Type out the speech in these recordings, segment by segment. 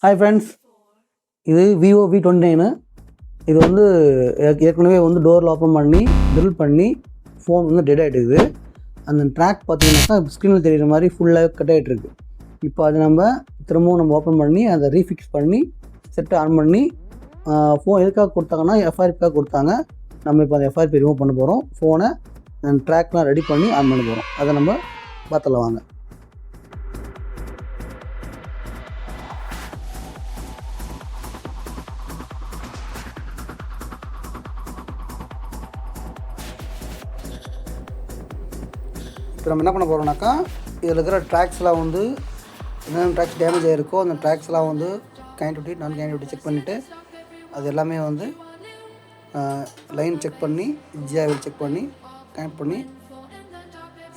Hi friends, இது Vivo V29. இது வந்து ஏற்கனவே வந்து டோரில் ஓப்பன் பண்ணி ட்ரில் பண்ணி ஃபோன் வந்து டெட் ஆகிட்டுருக்குது. அந்த ட்ராக் பார்த்தீங்கன்னாக்கா ஸ்க்ரீனில் தெரிகிற மாதிரி ஃபுல்லாக கட் ஆகிட்டுருக்கு. இப்போ அது நம்ம திரும்பவும் ஓப்பன் பண்ணி அதை ரீஃபிக்ஸ் பண்ணி செட்டை ஆன் பண்ணி ஃபோன் எதுக்காக கொடுத்தாங்கன்னா எஃப்ஆர்பிக்காக கொடுத்தாங்க. நம்ம இப்போ அந்த எஃப்ஆர்பி ரிமூவ் பண்ண போகிறோம். ஃபோனை அந்த ட்ராக்லாம் ரெடி பண்ணி ஆன் பண்ண போகிறோம். அதை நம்ம பார்த்துலாம் வாங்க. இப்போ நம்ம என்ன பண்ண போகிறோம்னாக்கா, இதில் இருக்கிற ட்ராக்ஸ்லாம் வந்து என்னென்ன ட்ராக்ஸ் டேமேஜ் ஆகிருக்கோ அந்த ட்ராக்ஸ்லாம் வந்து கனெக்டிவிட்டி நான் கனெக்டிவிட்டி செக் பண்ணிவிட்டு அது எல்லாமே வந்து லைன் செக் பண்ணி ஜிஆர்எல் செக் பண்ணி கனெக்ட் பண்ணி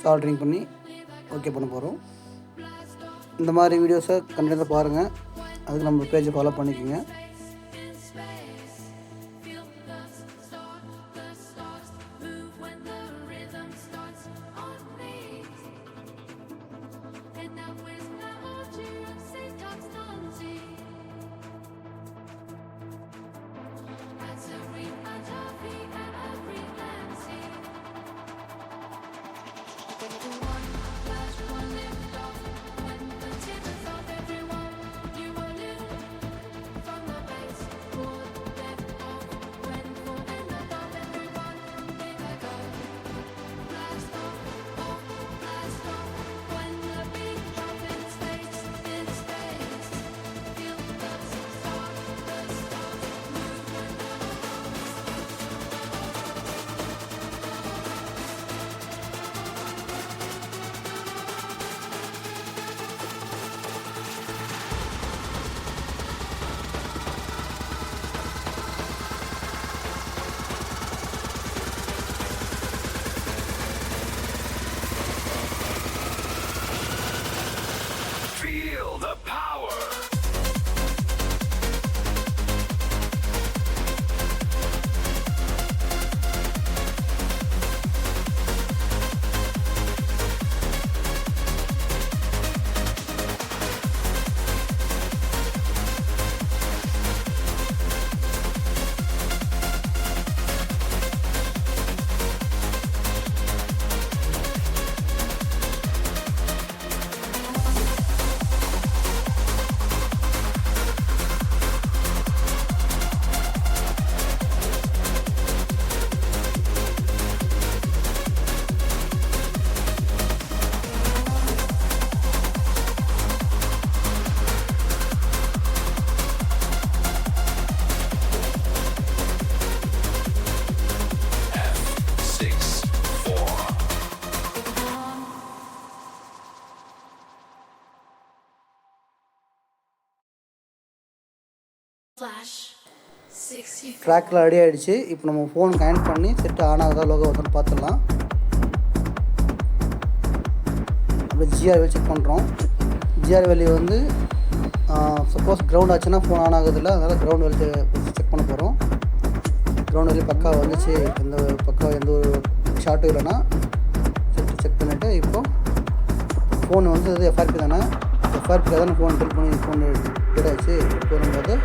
சால்ட்ரிங் பண்ணி ஓகே பண்ண போகிறோம். இந்த மாதிரி வீடியோஸை கண்டிப்பாக பாருங்கள். அதுக்கு நம்ம பேஜை ஃபாலோ பண்ணிக்கோங்க. ட்ராக்கில் ரெடி ஆகிடுச்சு. இப்போ நம்ம ஃபோன் கனெக்ட் பண்ணி செட்டு ஆன் ஆகுதா லோகோ வந்து பார்த்துடலாம். அப்படியே ஜிஆர் வேல்யூ செக் பண்ணுறோம். ஜிஆர் வேல்யூ வந்து சப்போஸ் கிரவுண்ட் ஆச்சுன்னா ஃபோன் ஆன் ஆகுதில்ல, அதனால் கிரவுண்ட் வேல்யூ செக் பண்ண போகிறோம். கிரவுண்ட் வேல்யூ பக்காவாக வந்துச்சு, எந்த ஒரு ஷார்ட்டும் இல்லைன்னா செக் பண்ணிவிட்டு இப்போது ஃபோன் வந்து இது எஃப்ஆர்பி தானே, எஃப்ஆர்பியில் தானே ஃபோன் ட்ரில் பண்ணி ஃபோன் டெட் ஆகிடுச்சு. இப்போ நம்ம வந்து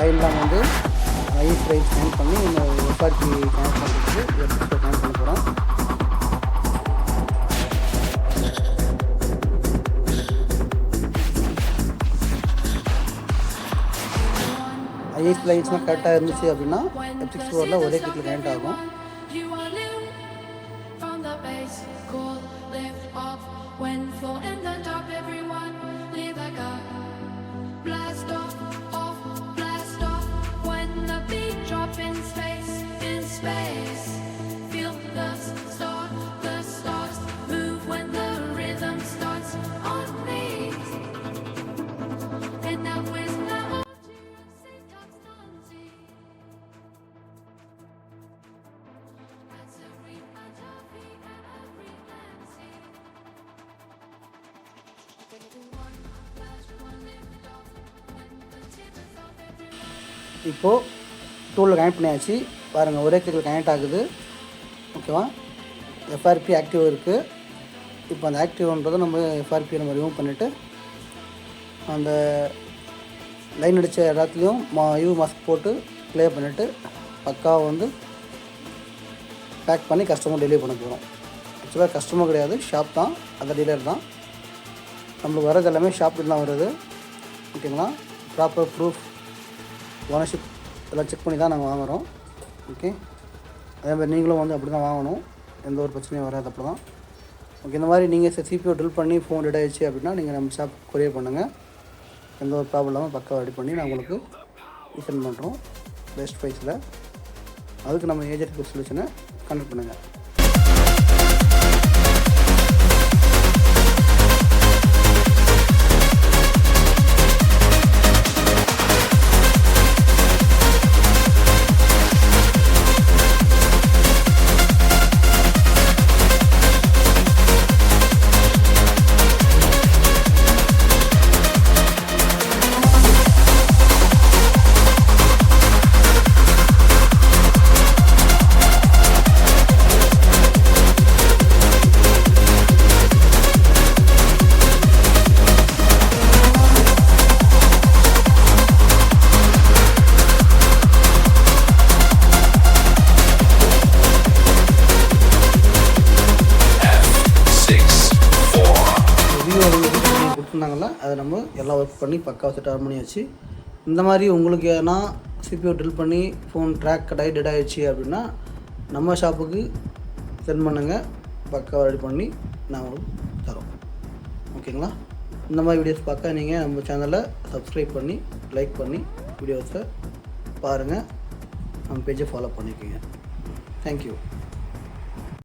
லைன்லாம் வந்து ஐஸ் ரைஸ் கனெக்ட் பண்ணி இந்த எஃப்ஆர்பி கனெக்ட் பண்ணுறதுக்கு கனெக்ட் பண்ண போகிறோம். ஐஎஸ் லைன்ஸ்லாம் கரெக்டாக இருந்துச்சு அப்படின்னா F6 4ல் ஒரே கிளிக்கில் கனெக்ட் ஆகும். இப்போது டூலில் கனெக்ட் பண்ணியாச்சு. பாருங்கள், ஒரே கிளிக்கில் கனெக்ட் ஆகுது. ஓகேவா? எஃப்ஆர்பி ஆக்டிவ் இருக்குது. இப்போ அந்த ஆக்டிவ்ன்றதை நம்ம எஃப்ஆர்பியை நம்ம ரிமூவ் பண்ணிவிட்டு அந்த லைன் அடித்த எல்லாத்துலேயும் யூ மாஸ்க் போட்டு க்ளியர் பண்ணிவிட்டு பக்காவாக வந்து பேக் பண்ணி கஸ்டமர் டெலிவரி பண்ண போகிறோம். ஆக்சுவலாக கஸ்டமர் கிடையாது, ஷாப் தான், அந்த டீலர் தான். நம்மளுக்கு வரது எல்லாமே ஷாப்பில் தான் வருது. ஓகேங்களா? ப்ராப்பர் ப்ரூஃப், ஓனர்ஷிப் எல்லாம் செக் பண்ணி தான் நாங்கள் வாங்குகிறோம். ஓகே, அதேமாதிரி நீங்களும் வந்து அப்படி தான் வாங்கணும், எந்த ஒரு பிரச்சனையும் வராது. அப்படி தான். ஓகே, இந்த மாதிரி நீங்கள் சிபிஓ ட்ரில் பண்ணி ஃபோன் டெட் ஆகிடுச்சு அப்படின்னா நீங்கள் நம்ம ஷாப் கொரியர் பண்ணுங்கள். எந்த ஒரு ப்ராப்ளம் இல்லாமல் பக்காவாக ரெடி பண்ணி நான் உங்களுக்கு ரீசெண்ட் பண்ணுறோம் பெஸ்ட் ப்ரைஸில். அதுக்கு நம்ம ஏஜென்ட் சொல்யூஷனை கான்டக்ட் பண்ணுங்கள். கொடுத்துருந்தாங்களா அதை நம்ம எல்லாம் ஒர்க் பண்ணி பக்காவாக செட் ஆன் பண்ணியாச்சு. இந்த மாதிரி உங்களுக்கு ஏன்னா சிபிஓ ட்ரில் பண்ணி ஃபோன் ட்ராக் டெட் ஆகிடுச்சு அப்படின்னா நம்ம ஷாப்புக்கு சென்ட் பண்ணுங்கள், பக்காவாக ரெடி பண்ணி நாங்கள் தரோம். ஓகேங்களா? இந்த மாதிரி வீடியோஸ் பார்க்க நீங்கள் நம்ம சேனலை சப்ஸ்கிரைப் பண்ணி லைக் பண்ணி வீடியோஸை பாருங்கள், நம்ம பேஜை ஃபாலோ பண்ணிக்கோங்க. தேங்க்யூ.